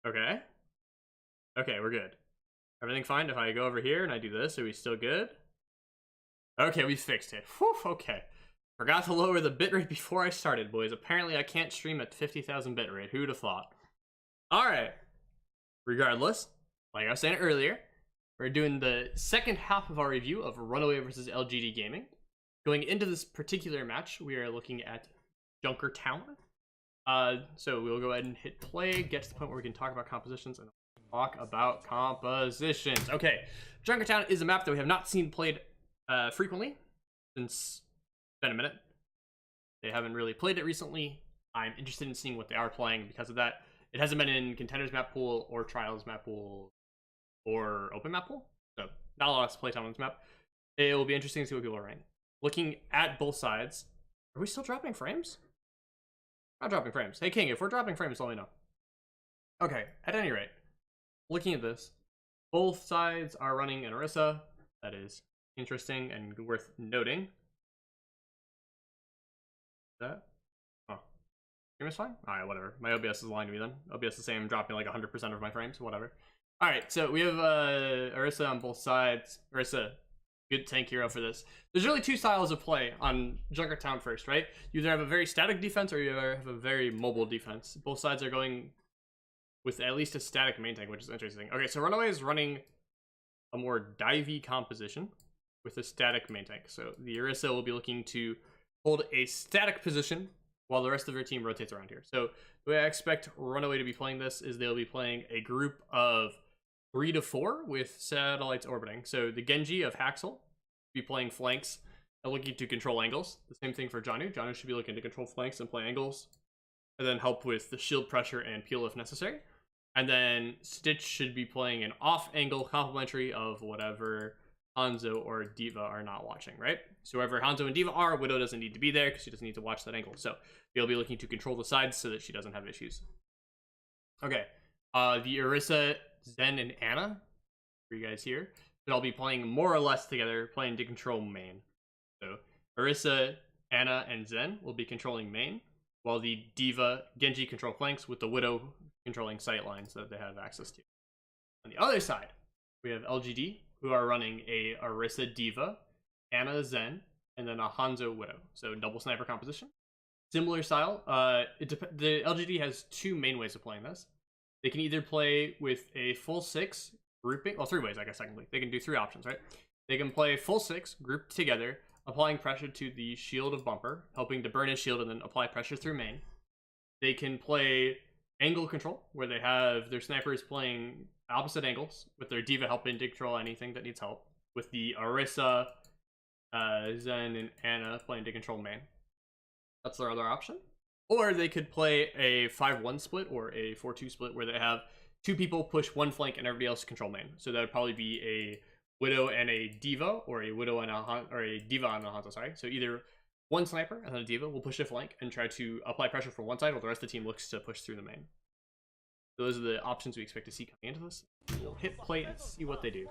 Okay. Okay, we're good. Everything fine? If I go over here and I do this, are we still good? Okay, we fixed it. Whew, okay. Forgot to lower the bitrate before I started, boys. Apparently I can't stream at 50,000 bitrate. Who'd have thought? Alright. Regardless, like I was saying earlier, we're doing the second half of our review of RunAway versus LGD Gaming. Going into this particular match, we are looking at Junkertown. So we'll go ahead and hit play, get to the point where we can talk about compositions and talk about compositions. Okay, Junkertown is a map that we have not seen played frequently since it's been a minute. They haven't really played it recently. I'm interested in seeing what they are playing because of that. It hasn't been in Contenders map pool or Trials map pool or Open map pool, so not a lot of playtime on this map. It will be interesting to see what people are running. Looking at both sides, are we still dropping frames? Not dropping frames. Hey King, if we're dropping frames, let me know. Okay, at any rate, looking at this, both sides are running an Orisa. That is interesting and worth noting. That? Oh. Stream is fine? Alright, whatever. My OBS is lying to me then. OBS is saying I'm dropping like 100% of my frames, whatever. Alright, so we have Orisa on both sides. Orisa, good tank hero for this. There's really two styles of play on Junkertown first, right? You either have a very static defense or you have a very mobile defense. Both sides are going with at least a static main tank, which is interesting. Okay, so RunAway is running a more divey composition with a static main tank. So the Orisa will be looking to hold a static position while the rest of their team rotates around here. So the way I expect RunAway to be playing this is they'll be playing a group of 3 to 4 with satellites orbiting. So the Genji of Haxel will be playing flanks and looking to control angles. The same thing for Janu. Janu should be looking to control flanks and play angles, and then help with the shield pressure and peel if necessary. And then Stitch should be playing an off-angle complementary of whatever Hanzo or D.Va are not watching, right? So wherever Hanzo and D.Va are, Widow doesn't need to be there because she doesn't need to watch that angle. So they'll be looking to control the sides so that she doesn't have issues. Okay, the Orisa, Zen, and Ana, for you guys here, should all be playing more or less together, playing to control main. So Orisa, Ana, and Zen will be controlling main, while the D.Va, Genji control flanks with the Widow controlling sight lines that they have access to. On the other side, we have LGD, who are running a Orisa D.Va, Ana Zen, and then a Hanzo Widow. So double sniper composition. Similar style. The LGD has two main ways of playing this. They can either play with a full 6 grouping, well, 3 ways, I guess, technically. They can do 3 options, right? They can play full 6 grouped together, applying pressure to the shield of Bumper, helping to burn his shield and then apply pressure through main. They can play angle control, where they have their snipers playing opposite angles, with their D.Va helping to control anything that needs help, with the Orisa, Zen, and Ana playing to control main. That's their other option. Or they could play a 5-1 split or a 4-2 split, where they have 2 people push one flank and everybody else control main. So that would probably be a Widow and a D.Va, or a Widow and a D.Va and a Hanzo, sorry. So either one sniper and then a D.Va will push a flank and try to apply pressure from one side, while the rest of the team looks to push through the main. So those are the options we expect to see coming into this. We'll hit play and see what they do.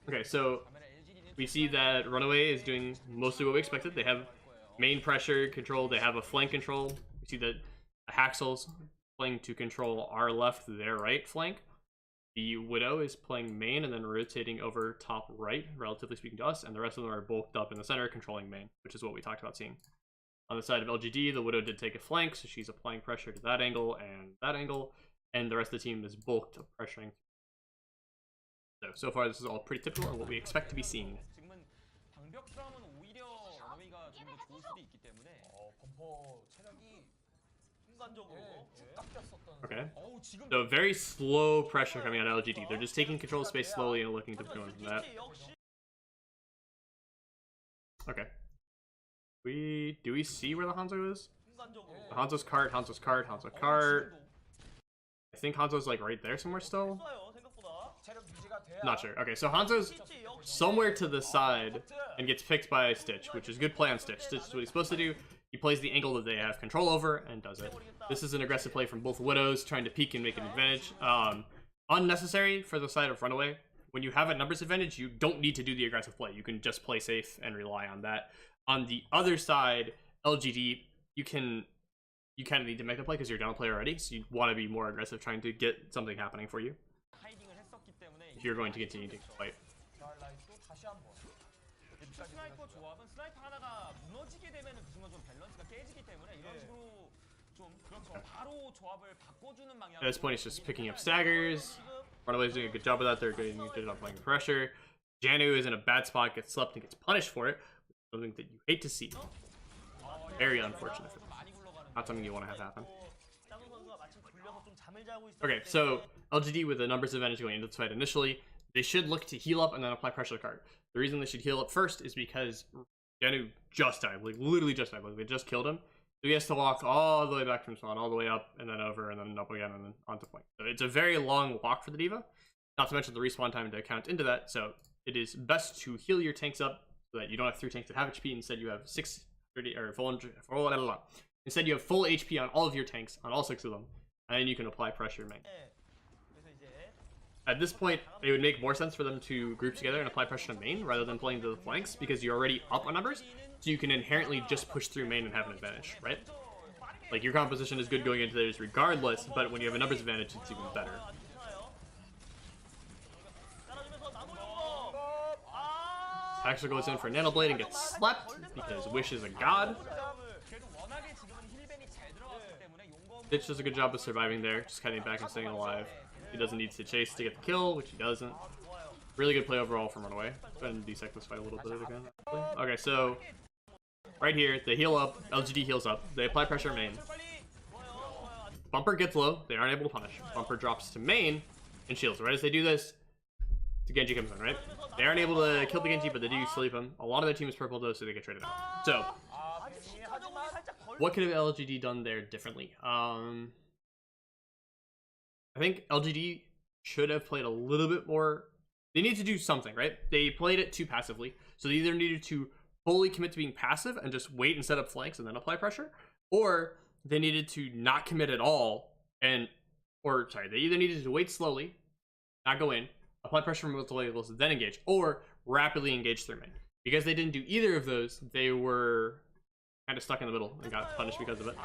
Okay, so we see that RunAway is doing mostly what we expected. They have main pressure control, they have a flank control. We see that Haxel's playing to control our left, their right flank. The Widow is playing main and then rotating over top right, relatively speaking to us, and the rest of them are bulked up in the center, controlling main, which is what we talked about seeing. On the side of LGD, the Widow did take a flank, so she's applying pressure to that angle, and the rest of the team is bulked, pressuring. So far, this is all pretty typical and what we expect to be seeing. Okay, so very slow pressure coming out of LGD. They're just taking control of space slowly and looking to go from that. Okay. Do we see where the Hanzo is? Hanzo's cart. I think Hanzo's like right there somewhere still. Not sure. Okay, so Hanzo's somewhere to the side and gets picked by Stitch, which is good play on Stitch. Stitch is what he's supposed to do. He plays the angle that they have control over and does it. This is an aggressive play from both Widows, trying to peek and make an advantage. Unnecessary for the side of RunAway. When you have a numbers advantage, you don't need to do the aggressive play. You can just play safe and rely on that. On the other side, LGD, you kind of need to make the play because you're down a play already, so you want to be more aggressive trying to get something happening for you if you're going to continue to fight. At this point, it's just picking up staggers. RunAway's doing a good job of that. They're doing a good job playing pressure. Janu is in a bad spot, gets slept, and gets punished for it. Something that you hate to see. Very unfortunate for them. Not something you want to have happen. Okay, so LGD with the numbers advantage going into this fight initially, they should look to heal up and then apply pressure to the card. The reason they should heal up first is because Janu just died, like literally just died, like they just killed him. So he has to walk all the way back from spawn, all the way up, and then over, and then up again, and then onto point. So it's a very long walk for the D.Va, not to mention the respawn time to count into that, so it is best to heal your tanks up so that you don't have 3 tanks that have HP, instead you have 630, or instead you have full HP on all of your tanks, on all 6 of them, and then you can apply pressure main. At this point, it would make more sense for them to group together and apply pressure to main rather than playing to the flanks, because you're already up on numbers, so you can inherently just push through main and have an advantage, right? Like, your composition is good going into theirs regardless, but when you have a numbers advantage, it's even better. Haxor goes in for Nano Blade and gets slept because Wish is a god. Ditch does a good job of surviving there, just cutting back and staying alive. He doesn't need to chase to get the kill, which he doesn't. Really good play overall from RunAway. Go ahead and dissect this fight a little bit again. Okay, so right here, they heal up. LGD heals up. They apply pressure main. Bumper gets low. They aren't able to punish. Bumper drops to main and shields. Right as they do this, the Genji comes in, right? They aren't able to kill the Genji, but they do sleep him. A lot of their team is purple though, so they get traded out. So, what could have LGD done there differently? I think LGD should have played a little bit more. They need to do something, right? They played it too passively. So they either needed to fully commit to being passive and just wait and set up flanks and then apply pressure, or they needed to not commit at all they either needed to wait slowly, not go in, apply pressure from multiple levels, then engage, or rapidly engage through main. Because they didn't do either of those, they were kind of stuck in the middle and got punished because of it.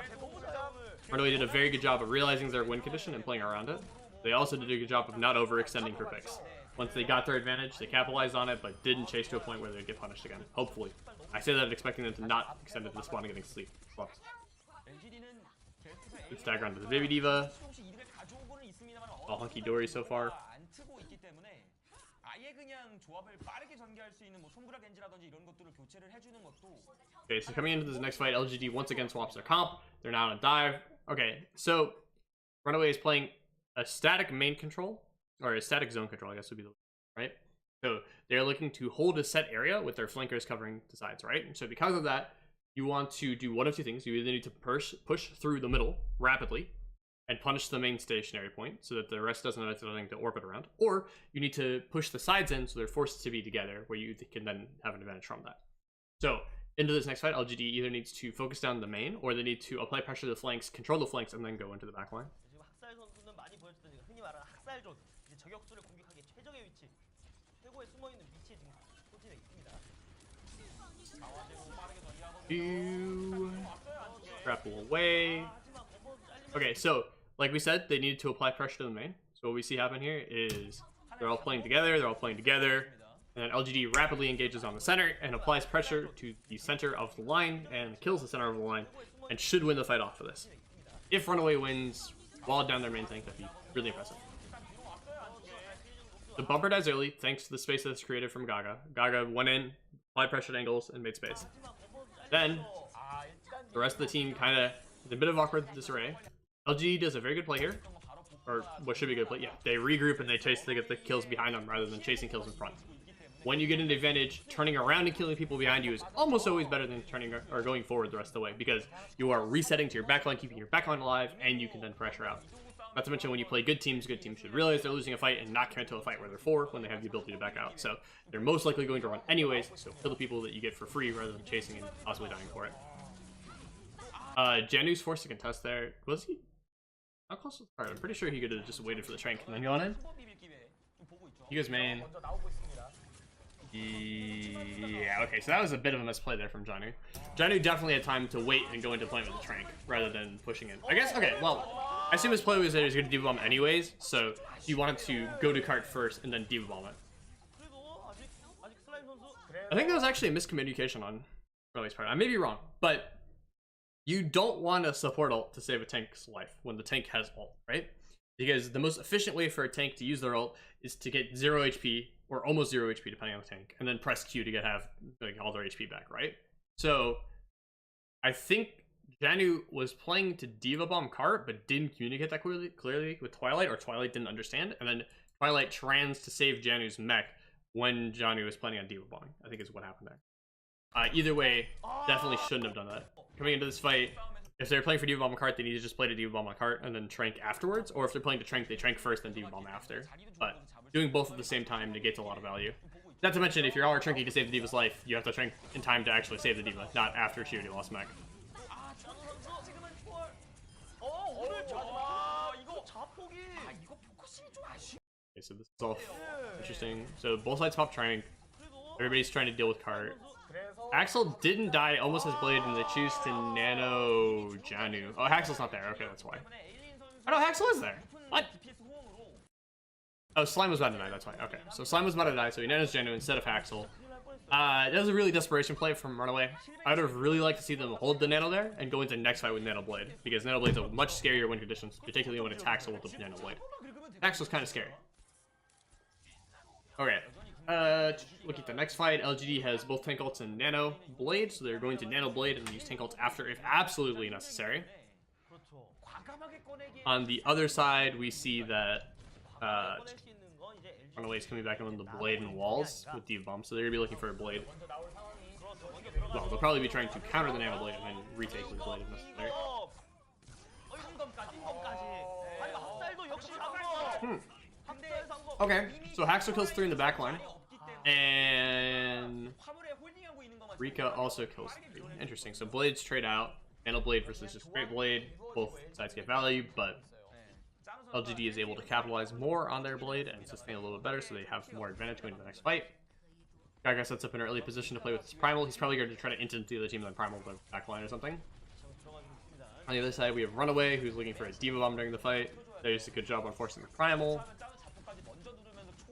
RunAway did a very good job of realizing their win condition and playing around it. They also did a good job of not overextending for picks. Once they got their advantage, they capitalized on it, but didn't chase to a point where they'd get punished again. Hopefully. I say that expecting them to not extend it to the spawn and getting sleep. Good stagger onto the baby D.Va. All hunky-dory so far. Okay, so coming into this next fight, LGD once again swaps their comp. They're now on a dive. Okay, so RunAway is playing a static main control, or a static zone control, I guess would be the right. So they're looking to hold a set area with their flankers covering the sides, right? And so because of that, you want to do one of 2 things. You either need to push through the middle rapidly and punish the main stationary point so that the rest doesn't have anything to orbit around, or you need to push the sides in so they're forced to be together, where you can then have an advantage from that. So into this next fight, LGD either needs to focus down the main, or they need to apply pressure to the flanks, control the flanks, and then go into the back line. Grapple away. Okay, so like we said, they needed to apply pressure to the main. So what we see happen here is they're all playing together, and then LGD rapidly engages on the center and applies pressure to the center of the line and kills the center of the line and should win the fight off for this. If RunAway wins while down their main tank, that'd be really impressive. The bumper dies early thanks to the space that's created from Gaga. Gaga went in, applied pressure angles, and made space. Then the rest of the team kind of in a bit of awkward disarray. LGD does a very good play here, or what should be a good play. Yeah, they regroup and they chase to get the kills behind them rather than chasing kills in front. When you get an advantage, turning around and killing people behind you is almost always better than turning or going forward the rest of the way, because you are resetting to your backline, keeping your backline alive, and you can then pressure out. Not to mention, when you play good teams should realize they're losing a fight and not commit to a fight where they're 4 when they have the ability to back out. So they're most likely going to run anyways, so kill the people that you get for free rather than chasing and possibly dying for it. Janu's forced to contest there. Was he? How close was the card? I'm pretty sure he could have just waited for the shank and then gone in. He goes main. Yeah, okay, so that was a bit of a misplay there from Janu. Janu definitely had time to wait and go into play with the Trank rather than pushing in. I guess, okay, well, I assume his play was that he was going to Diva Bomb anyways, so he wanted to go to cart first and then Diva Bomb it. I think that was actually a miscommunication on Riley's part. I may be wrong, but you don't want a support ult to save a tank's life when the tank has ult, right? Because the most efficient way for a tank to use their ult is to get 0 HP or almost 0 HP depending on the tank, and then press Q to get like all their HP back, right? So I think Janu was playing to Diva Bomb cart, but didn't communicate that clearly with Twilight, or Twilight didn't understand, and then Twilight trans to save Janu's mech when Janu was planning on Diva Bombing, I think is what happened there. Either way, definitely shouldn't have done that. Coming into this fight, if they're playing for Diva Bomb on cart, they need to just play to Diva Bomb on cart and then Trank afterwards, or if they're playing to Trank, they Trank first then Diva Bomb after. But doing both at the same time negates a lot of value. Not to mention, if you're all Tranky to save the Diva's life, you have to Trank in time to actually save the Diva, not after she already lost mech. Okay, so this is all interesting. So both sides pop Trank. Everybody's trying to deal with cart. Axel didn't die, almost has blade, and they choose to nano Janu. Oh, Haxel's not there. Okay, that's why. Oh no, Haxel is there. What? Oh, Slime was about to die, that's why. Okay, so Slime was about to die, so he nanos Janu instead of Haxel. That was a really desperation play from RunAway. I would have really liked to see them hold the nano there and go into the next fight with Nano Blade, because Nano Blade's a much scarier win conditions, particularly when it's Haxel with the Nano Blade. Haxel's kind of scary. Okay. Look at the next fight. LGD has both tank ults and Nano Blade, so they're going to Nano Blade and use tank ults after if absolutely necessary. On the other side, we see that RunAway is coming back in with the Blade and walls with Diva Bomb, so they're going to be looking for a Blade. Well, they'll probably be trying to counter the Nano Blade and then retake the Blade if necessary. Okay, so Haxel kills 3 in the backline, and Rika also kills 3. Interesting. So Blades trade out. Nano Blade versus just Great Blade. Both sides get value, but LGD is able to capitalize more on their Blade and sustain a little bit better, so they have more advantage going into the next fight. Gaga sets up an early position to play with his Primal. He's probably going to try to instant the other team on Primal with the backline or something. On the other side, we have RunAway, who's looking for a Diva Bomb during the fight. They did a good job on forcing the Primal.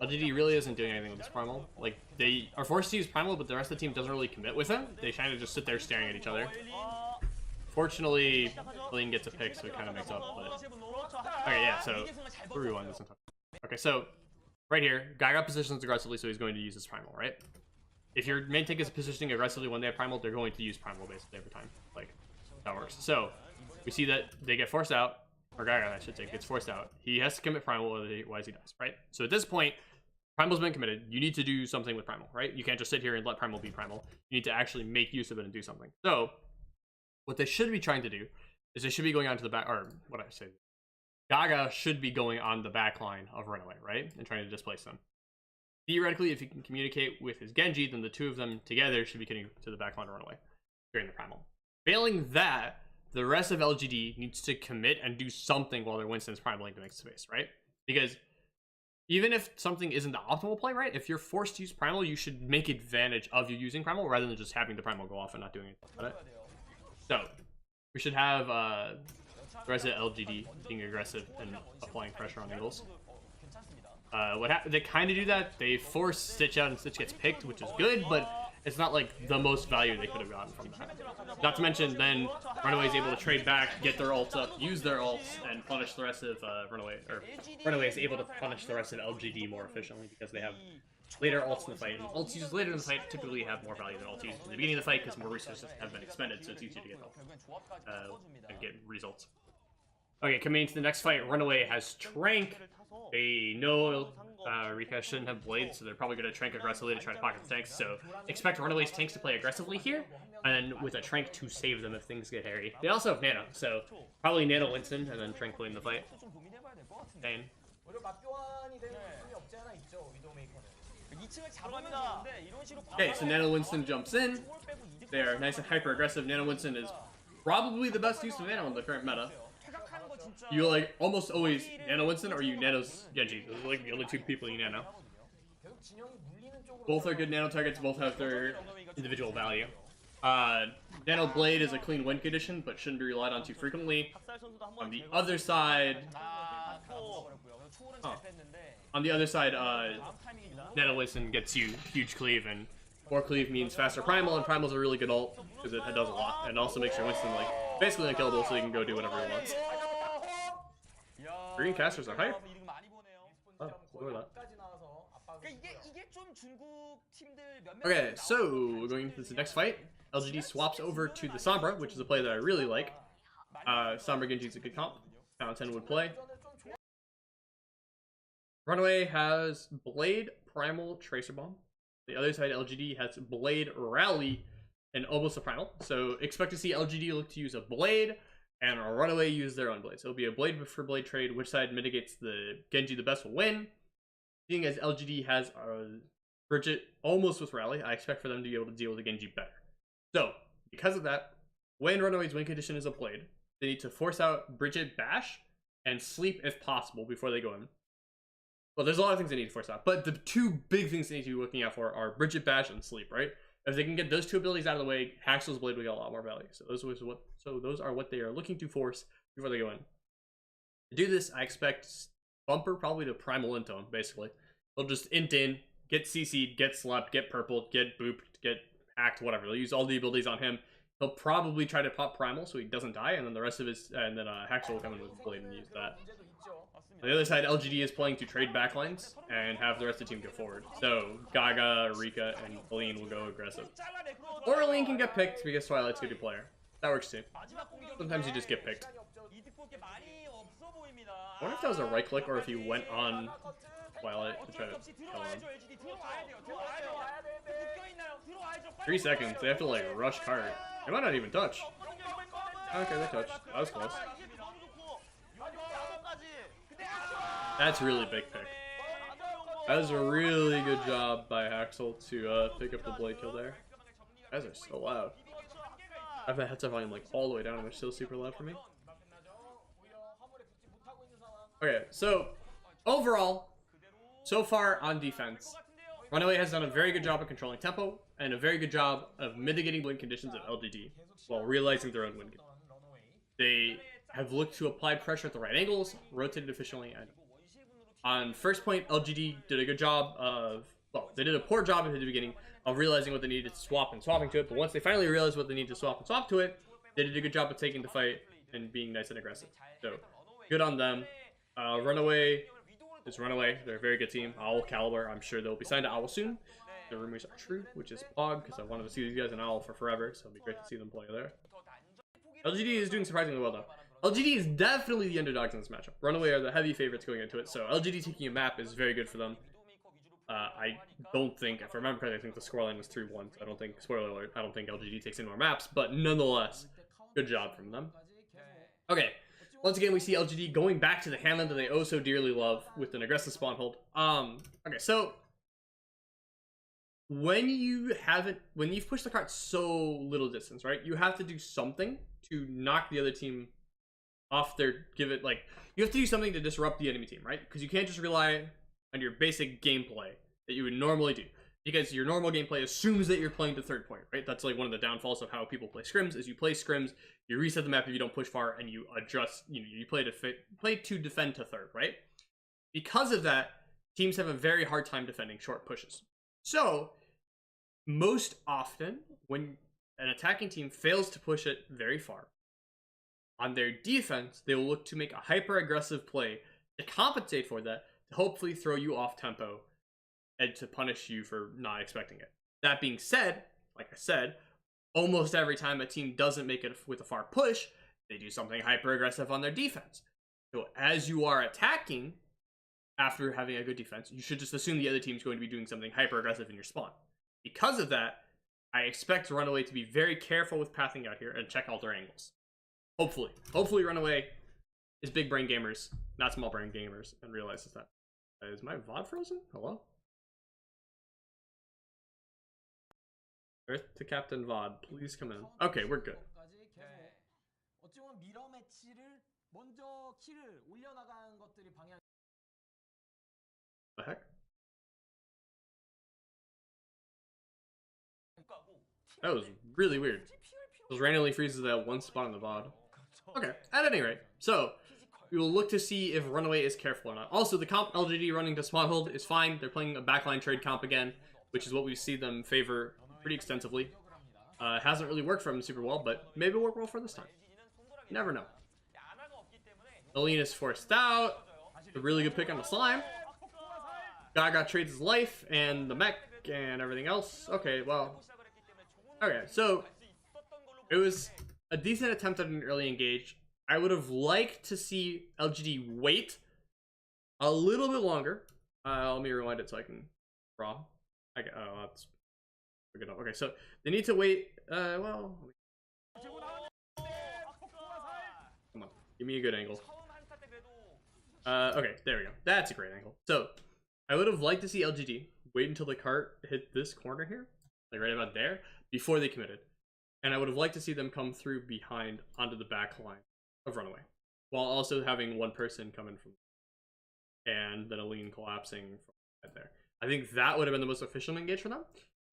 LGD really isn't doing anything with this Primal. Like, they are forced to use Primal, but the rest of the team doesn't really commit with him. They kind of just sit there staring at each other. Fortunately, Lane gets a pick, so it kind of makes up, but... Okay, yeah, so... Rewind this. Okay, so... Right here, Gaga positions aggressively, so he's going to use his Primal, right? If your main tank is positioning aggressively when they have Primal, they're going to use Primal basically every time. Like, that works. So, we see that they get forced out, or Gaga, I should say, gets forced out. He has to commit Primal, otherwise he dies, right? So at this point, Primal's been committed. You need to do something with Primal, right? You can't just sit here and let Primal be Primal. You need to actually make use of it and do something. So, what they should be trying to do is they should be going on to the back, or what I say, Gaga should be going on the back line of RunAway, right? And trying to displace them. Theoretically, if he can communicate with his Genji, then the two of them together should be getting to the back line of RunAway during the Primal. Failing that, the rest of LGD needs to commit and do something while their Winston's primaling to make space, right? Because even if something isn't the optimal play, right? If you're forced to use Primal, you should make advantage of you using Primal rather than just having the Primal go off and not doing anything about it. So, we should have the rest of LGD being aggressive and applying pressure on angles. They kind of do that. They force Stitch out and Stitch gets picked, which is good, but it's not like the most value they could have gotten from that. Not to mention, then RunAway is able to trade back, get their ults up, use their ults, and punish the rest of RunAway. Or RunAway is able to punish the rest of LGD more efficiently because they have later ults in the fight. And ults used later in the fight typically have more value than ults used in the beginning of the fight because more resources have been expended, so it's easier to get and get results. Okay, coming into the next fight, RunAway has Trank. They know Rika shouldn't have Blade, so they're probably going to Trank aggressively to try to pocket the tanks. So expect RunAway's tanks to play aggressively here, and with a Trank to save them if things get hairy. They also have Nano, so probably Nano Winston and then Trank win the fight. Dane. Okay, so Nano Winston jumps in. They're nice and hyper aggressive. Nano Winston is probably the best use of Nano in the current meta. You like almost always Nano Winston or you Nanos Genji. Those are like the only two people you Nano. Both are good nano targets, both have their individual value. Nano Blade is a clean win condition, but shouldn't be relied on too frequently. On the other side, Nano Listen gets you huge cleave, and more cleave means faster primal, and primal's a really good ult because it does a lot, and also makes your Winston like basically unkillable, so you can go do whatever he wants. Green casters are hype. Oh, look at that. Okay, so we're going into the next fight. LGD swaps over to the Sombra, which is a play that I really like. Sombra Genji is a good comp. Pound 10 would play. RunAway has Blade, Primal, Tracer Bomb. The other side, LGD has Blade, Rally, and almost a Primal. So expect to see LGD look to use a Blade, and RunAway use their own Blade. So it'll be a Blade for Blade trade. Which side mitigates the Genji the best will win. Seeing as LGD has Bridget almost with Rally, I expect for them to be able to deal with the Genji better. So, because of that, when RunAway's win condition is a Blade, they need to force out Bridget Bash and Sleep if possible before they go in. Well, there's a lot of things they need to force out, but the two big things they need to be looking out for are Bridget Bash and Sleep, right? If they can get those two abilities out of the way, Haxel's Blade will get a lot more value. So those are what they are looking to force before they go in. To do this, I expect Bumper probably to primal into him, basically. They'll just int in, get CC'd, get slept, get purpled, get booped, get hacked, whatever. They'll use all the abilities on him. He'll probably try to pop primal so he doesn't die, and then the rest of his, and then Haxel will come in with Blade and use that. On the other side, LGD is playing to trade backlines and have the rest of the team go forward. So Gaga, Rika, and Aline will go aggressive. Or Aline can get picked because Twilight's a good player. That works too. Sometimes you just get picked. I wonder if that was a right click or if he went on Twilight to try to kill him. 3 seconds. They have to like rush card. They might not even touch. Okay, they touched. That was close. That's really big pick. That was a really good job by Haxel to pick up the Blade kill there. Guys are so loud. I have the headset volume like all the way down and they're still super loud for me. Okay, so overall, so far on defense, RunAway has done a very good job of controlling tempo and a very good job of mitigating win conditions of LGD while realizing their own win conditions. They have looked to apply pressure at the right angles, rotated efficiently, and on first point, LGD did a good job of, well, they did a poor job at the beginning of realizing what they needed to swap and swapping to it, but once they finally realized what they needed to swap and swap to it, they did a good job of taking the fight and being nice and aggressive. So, good on them. RunAway is RunAway. They're a very good team. Owl Caliber, I'm sure they'll be signed to Owl soon. The rumors are true, which is Pog, because I wanted to see these guys in Owl for forever, so it'll be great to see them play there. LGD is doing surprisingly well, though. LGD is definitely the underdogs in this matchup. RunAway are the heavy favorites going into it, so LGD taking a map is very good for them. I don't think, if I remember correctly, I think the scoreline was 3-1, so I don't think, spoiler alert, I don't think LGD takes any more maps, but nonetheless, good job from them. Okay, once again, we see LGD going back to the Hanlon that they oh so dearly love with an aggressive spawn hold. Okay, so when you've pushed the cart so little distance, right, you have to do something to knock the other team off their, you have to do something to disrupt the enemy team, right? Because you can't just rely on your basic gameplay that you would normally do. Because your normal gameplay assumes that you're playing to third point, right? That's like one of the downfalls of how people play scrims, is you play scrims, you reset the map if you don't push far, and you adjust, you play to defend to third, right? Because of that, teams have a very hard time defending short pushes. So, most often, when an attacking team fails to push it very far, on their defense, they will look to make a hyper-aggressive play to compensate for that, to hopefully throw you off tempo and to punish you for not expecting it. That being said, like I said, almost every time a team doesn't make it with a far push, they do something hyper-aggressive on their defense. So as you are attacking, after having a good defense, you should just assume the other team's going to be doing something hyper-aggressive in your spawn. Because of that, I expect RunAway to be very careful with pathing out here and check all their angles. Hopefully RunAway is big brain gamers, not small brain gamers, and realizes that. Is my VOD frozen? Hello? Earth to Captain VOD, please come in. Okay, we're good. The heck? That was really weird. Those randomly freezes at one spot on the VOD. Okay, at any rate, so we will look to see if RunAway is careful or not. Also, the comp LGD running to spawn hold is fine. They're playing a backline trade comp again, which is what we see them favor pretty extensively. It hasn't really worked for them super well, but maybe it'll work well for this time. You never know. Aline is forced out. A really good pick on the slime. Gaga trades his life and the mech and everything else. Okay, well. Okay, so it was a decent attempt at an early engage. I would have liked to see LGD wait a little bit longer. Let me rewind it so I can draw. Oh, that's good. Okay, so they need to wait. Well, come on, give me a good angle. Okay, there we go. That's a great angle. So I would have liked to see LGD wait until the cart hit this corner here, like right about there, before they committed. And I would have liked to see them come through behind onto the back line of RunAway, while also having one person come in from and then Aline collapsing from right there. I think that would have been the most efficient engage for them.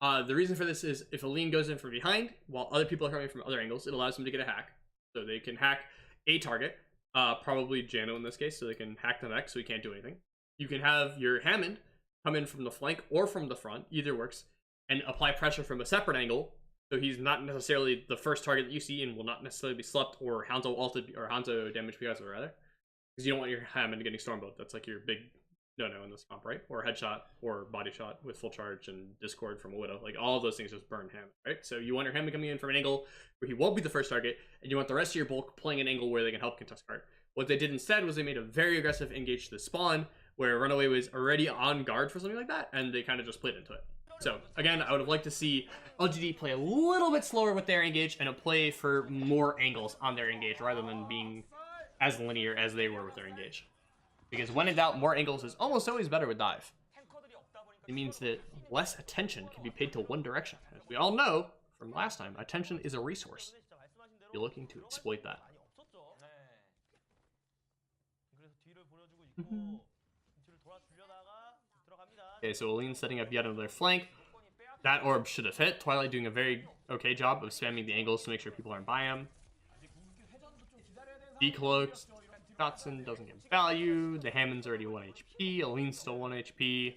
The reason for this is if Aline goes in from behind while other people are coming from other angles, it allows them to get a hack. So they can hack a target, probably Jano in this case, so they can hack the mech so he can't do anything. You can have your Hammond come in from the flank or from the front, either works, and apply pressure from a separate angle. So he's not necessarily the first target that you see and will not necessarily be slept or Hanzo ulted or Hanzo damaged because of it, rather. Because you don't want your Hammond getting Stormbolt. That's like your big no-no in this comp, right? Or headshot or body shot with full charge and Discord from a Widow. Like all of those things just burn Hammond, right? So you want your Hammond coming in from an angle where he won't be the first target, and you want the rest of your bulk playing an angle where they can help contest card. What they did instead was they made a very aggressive engage to the spawn where RunAway was already on guard for something like that, and they kind of just played into it. So, again, I would have liked to see LGD play a little bit slower with their engage and a play for more angles on their engage rather than being as linear as they were with their engage. Because when in doubt, more angles is almost always better with dive. It means that less attention can be paid to one direction. As we all know from last time, attention is a resource. You're looking to exploit that. Okay, so Aline's setting up yet another flank. That orb should have hit. Twilight doing a very okay job of spamming the angles to make sure people aren't by him. Decloaked. Dotson doesn't get value. The Hammond's already 1 HP. Aline's still 1 HP.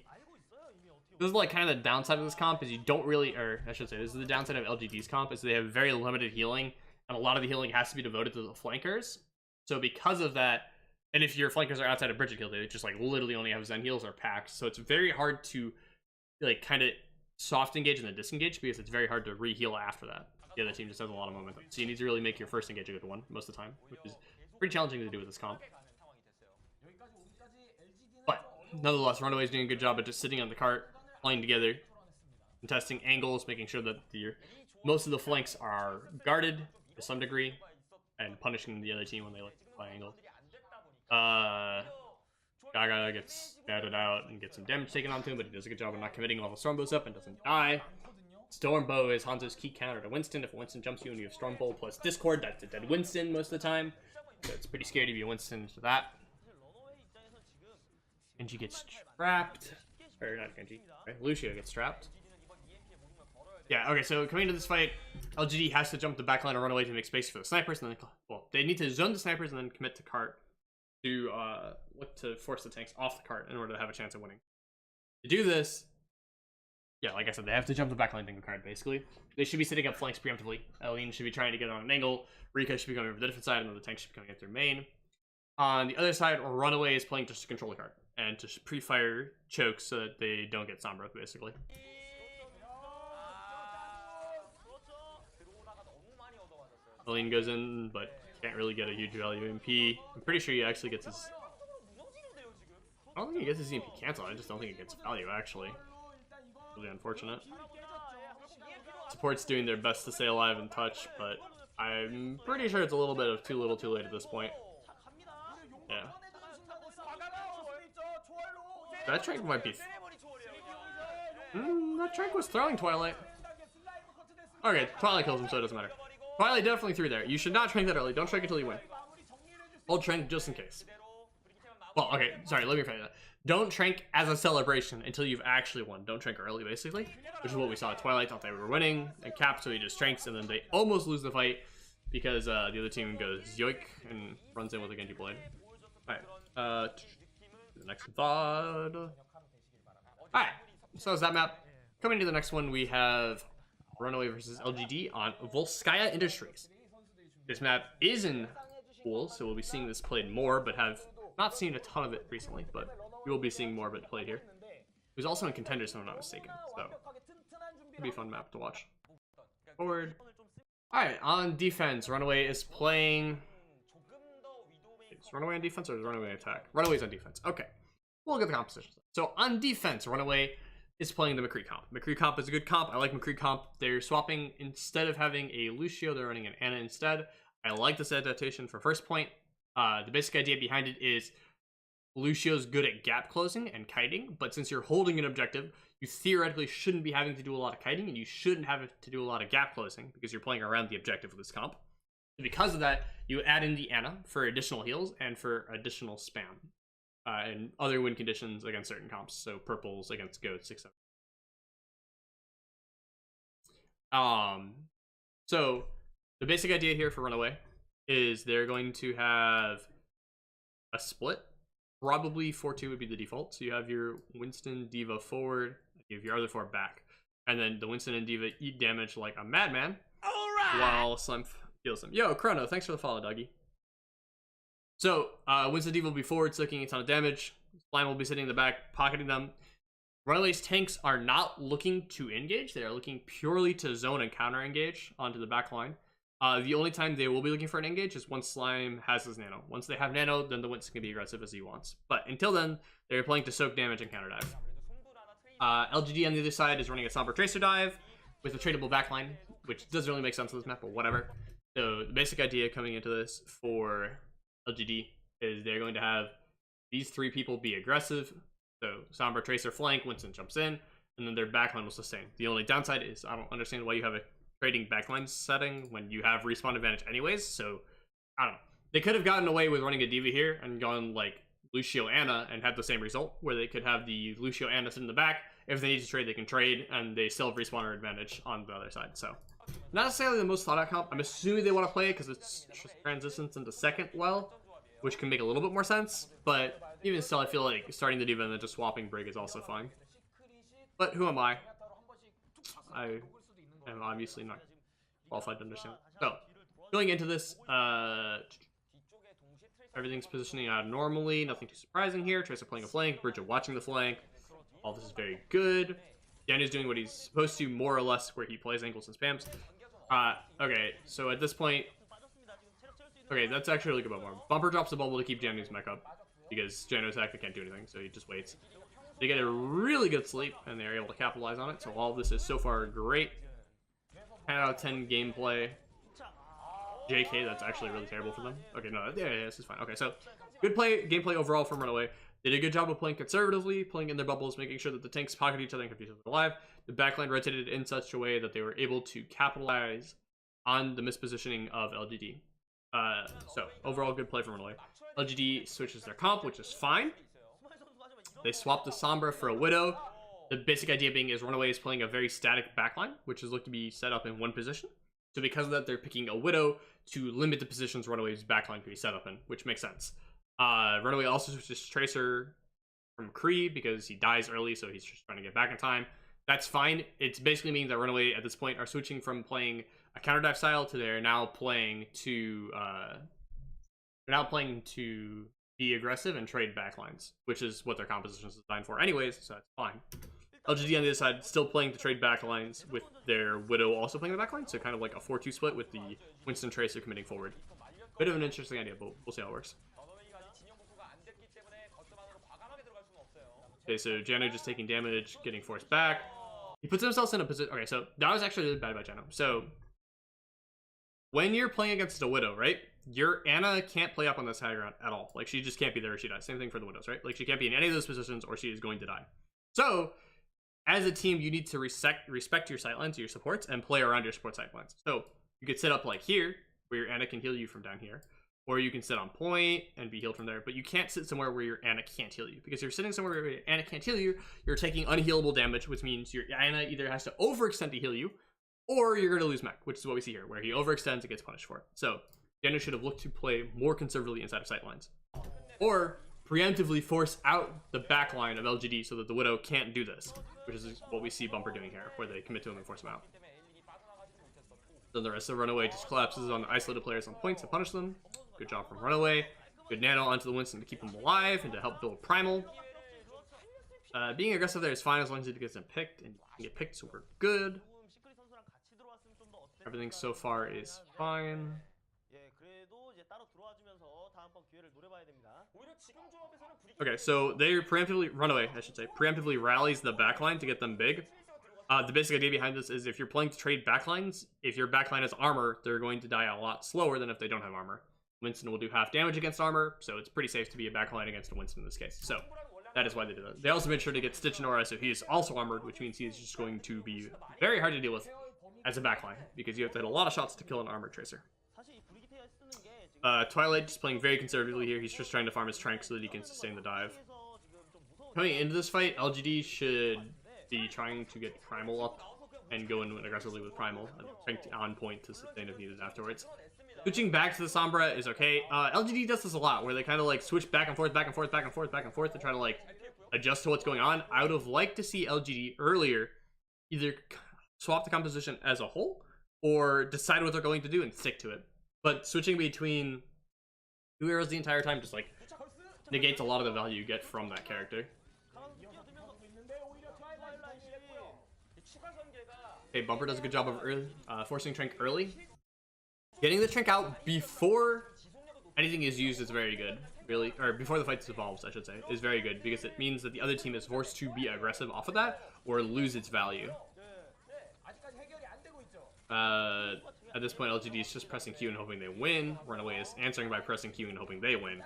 This is like kind of the downside of this comp is you don't really, or I should say, this is the downside of LGD's comp is they have very limited healing, and a lot of the healing has to be devoted to the flankers. So because of that, and if your flankers are outside of Bridget Kill, they just like literally only have Zen heals or packs. So it's very hard to like kind of soft engage and then disengage because it's very hard to re-heal after that. The other team just has a lot of momentum. So you need to really make your first engage a good one most of the time, which is pretty challenging to do with this comp. But nonetheless, RunAway is doing a good job of just sitting on the cart, playing together, and testing angles, making sure that most of the flanks are guarded to some degree, and punishing the other team when they like to play angle. Gaga gets batted out and gets some damage taken onto him, but he does a good job of not committing while the Stormbow up and doesn't die. Stormbow is Hanzo's key counter to Winston. If Winston jumps you and you have Stormbow plus Discord, that's a dead Winston most of the time. So it's pretty scary to be a Winston to that. Genji gets trapped. Or not Genji. Right? Lucio gets trapped. Yeah, okay, so coming into this fight, LGD has to jump the backline and RunAway to make space for the snipers, and then, well, they need to zone the snipers and then commit to cart to look to force the tanks off the cart in order to have a chance of winning. To do this, yeah, like I said, they have to jump the backline thing card, basically. They should be setting up flanks preemptively. Aline should be trying to get on an angle, Rika should be coming over the different side, and then the tanks should be coming at their main. On the other side, RunAway is playing just to control the cart, and to pre-fire chokes so that they don't get Sombra, basically. Aline goes in, but can't really get a huge value MP. I'm pretty sure he actually gets his... I don't think he gets his EMP canceled, I just don't think he gets value, actually. Really unfortunate. Support's doing their best to stay alive and touch, but I'm pretty sure it's a little bit of too little too late at this point. Yeah. That Trank might be... that Trank was throwing Twilight. Okay, Twilight kills him, so it doesn't matter. Twilight definitely threw there. You should not Trank that early. Don't Trank until you win. Hold Trank just in case. Well, okay, sorry, let me rephrase that. Don't trank as a celebration until you've actually won. Don't trank early, basically, which is what we saw at Twilight. Thought they were winning, and Cap, so he just tranks, and then they almost lose the fight because the other team goes yoik and runs in with a Genji blade. Alright, the next VOD. Alright, so is that map. Coming to the next one, we have RunAway versus LGD on Volskaya Industries. This map is in pool, so we'll be seeing this played more, but have not seen a ton of it recently, but we will be seeing more of it played here. It was also in Contenders, if I'm not mistaken, so it'll be a fun map to watch. Forward. Alright, on defense, RunAway is playing... Is RunAway on defense or is RunAway attack? RunAway's on defense. Okay, we'll get the compositions. So on defense, RunAway is playing the McCree comp. McCree comp is a good comp. I like McCree comp. They're swapping, instead of having a Lucio, they're running an Ana instead. I like this adaptation for first point. The basic idea behind it is Lucio's good at gap closing and kiting, but since you're holding an objective, you theoretically shouldn't be having to do a lot of kiting, and you shouldn't have to do a lot of gap closing because you're playing around the objective with this comp. And because of that, you add in the Ana for additional heals and for additional spam. And other win conditions against certain comps, so purples against goats, etc. So the basic idea here for RunAway is they're going to have a split. Probably 4-2 would be the default. So you have your Winston, D.Va forward, you have your other 4 back, and then the Winston and D.Va eat damage like a madman, while Slime heals them. Yo, Chrono, thanks for the follow, doggy. So, Winston D.Va will be forward, taking a ton of damage. Slime will be sitting in the back, pocketing them. RunAway's tanks are not looking to engage. They are looking purely to zone and counter engage onto the back line. The only time they will be looking for an engage is once Slime has his nano. Once they have nano, then the Winston can be aggressive as he wants. But until then, they're playing to soak damage and counter dive. LGD on the other side is running a Somber Tracer dive with a tradable backline, which doesn't really make sense on this map, but whatever. So the basic idea coming into this for LGD is they're going to have these 3 people be aggressive. So Somber Tracer flank, Winston jumps in, and then their backline will sustain. The only downside is I don't understand why you have a trading backline setting when you have respawn advantage anyways. So I don't know. They could have gotten away with running a D.Va here and gone like Lucio Ana and had the same result, where they could have the Lucio Ana sit in the back. If they need to trade, they can trade, and they still have respawner advantage on the other side. So not necessarily the most thought out comp. I'm assuming they want to play it because it's transitions into second well, which can make a little bit more sense. But even still, I feel like starting the D.Va and then just swapping Brig is also fine. But who am I? I am obviously not qualified to understand. So, going into this, everything's positioning out normally. Nothing too surprising here. Tracer playing a flank. Bridget watching the flank. All this is very good. Danny's doing what he's supposed to, more or less, where he plays angles and spams. Okay, so at this point... Okay, that's actually really good bumper. Bumper drops the bubble to keep Janu's mech up, because Janu's actually can't do anything, so he just waits. They get a really good sleep, and they're able to capitalize on it, so all of this is so far great. 10 out of 10 gameplay. JK, that's actually really terrible for them. Okay, no, yeah, this is fine. Okay, so good gameplay overall from RunAway. They did a good job of playing conservatively, playing in their bubbles, making sure that the tanks pocket each other and kept each other alive. The backline rotated in such a way that they were able to capitalize on the mispositioning of LGD. So overall good play from RunAway. LGD switches their comp, which is fine. They swapped the Sombra for a Widow. The basic idea being is RunAway is playing a very static backline, which is looked to be set up in one position. So because of that, they're picking a Widow to limit the positions RunAway's backline can be set up in, which makes sense. RunAway also switches Tracer from Kree because he dies early, so he's just trying to get back in time. That's fine. It basically means that RunAway at this point are switching from playing a counter dive style to they're now playing to be aggressive and trade backlines, which is what their composition is designed for anyways, so that's fine. LGD on the other side still playing to trade backlines with their Widow also playing the backline, so kind of like a 4-2 split with the Winston Tracer committing forward. Bit of an interesting idea, but we'll see how it works. Okay, so Jano just taking damage, getting forced back. He puts himself in a position... Okay, so that was actually really bad by Jano. So, when you're playing against a Widow, right? Your Ana can't play up on this high ground at all. Like, she just can't be there or she dies. Same thing for the Widows, right? Like, she can't be in any of those positions or she is going to die. So, as a team, you need to respect your sightlines, your supports, and play around your support sightlines. So, you could set up like here, where your Ana can heal you from down here. or you can sit on point and be healed from there, but you can't sit somewhere where your Ana can't heal you, because if you're sitting somewhere where your Ana can't heal you, you're taking unhealable damage, which means your Ana either has to overextend to heal you, or you're going to lose mech, which is what we see here, where he overextends and gets punished for it. So Daniel should have looked to play more conservatively inside of sight lines, or preemptively force out the back line of LGD so that the Widow can't do this, which is what we see Bumper doing here, where they commit to him and force him out. Then the rest of RunAway just collapses on the isolated players on points to punish them. Good job from RunAway. Good nano onto the Winston to keep him alive and to help build Primal. Being aggressive there is fine as long as it gets him picked, and you can get picked, so we're good. Everything so far is fine. Okay, so they preemptively, RunAway, I should say, preemptively rallies the backline to get them big. The basic idea behind this is if you're playing to trade backlines, if your backline has armor, they're going to die a lot slower than if they don't have armor. Winston will do half damage against armor, so it's pretty safe to be a backline against a Winston in this case. So that is why they did that. They also made sure to get Stitch and Aura, so he is also armored, which means he is just going to be very hard to deal with as a backline, because you have to hit a lot of shots to kill an armored Tracer. Twilight just playing very conservatively here. He's just trying to farm his Trank so that he can sustain the dive. Coming into this fight, LGD should be trying to get Primal up and go in aggressively with Primal and Trank on point to sustain if needed afterwards. Switching back to the Sombra is okay. LGD does this a lot, where they kind of like switch back and forth, back and forth, back and forth, back and forth to try to like adjust to what's going on. I would have liked to see LGD earlier either swap the composition as a whole or decide what they're going to do and stick to it. But switching between two arrows the entire time just like negates a lot of the value you get from that character. Okay, Bumper does a good job of early, forcing Trank early. Getting the Trank out before anything is used is very good, really, or before the fight evolves, I should say, is very good, because it means that the other team is forced to be aggressive off of that or lose its value. At this point, LGD is just pressing Q and hoping they win. RunAway is answering by pressing Q and hoping they win.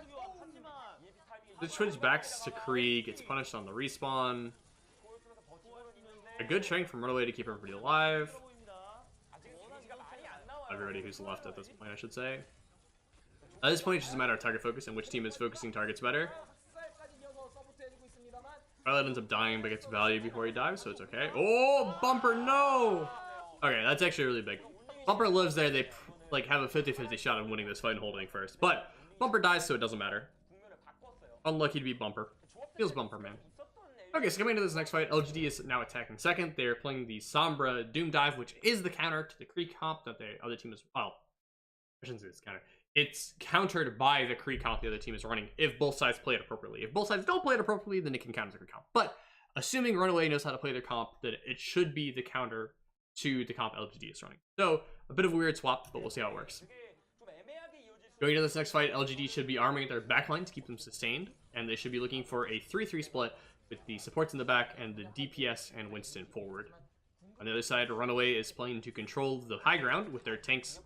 The switch backs to Kree, gets punished on the respawn. A good strength from RunAway to keep everybody alive. Everybody who's left at this point, I should say. At this point, it's just a matter of target focus and which team is focusing targets better. Twilight ends up dying but gets value before he dives, so it's okay. Oh, Bumper, no! Okay, that's actually really big. Bumper lives there, they like have a 50-50 shot of winning this fight and holding first. But Bumper dies, so it doesn't matter. Unlucky to be Bumper. Feels Bumper, man. Okay, so coming into this next fight, LGD is now attacking second. They're playing the Sombra Doom Dive, which is the counter to the Kree comp that the other team is, well, I shouldn't say it's counter. It's countered by the Kree comp the other team is running if both sides play it appropriately. If both sides don't play it appropriately, then it can counter the Kree comp. But assuming RunAway knows how to play their comp, then it should be the counter to the comp LGD is running. So, a bit of a weird swap, but we'll see how it works. Going into this next fight, LGD should be arming their backline to keep them sustained, and they should be looking for a 3-3 split with the supports in the back and the DPS and Winston forward. On the other side, RunAway is playing to control the high ground with their tanks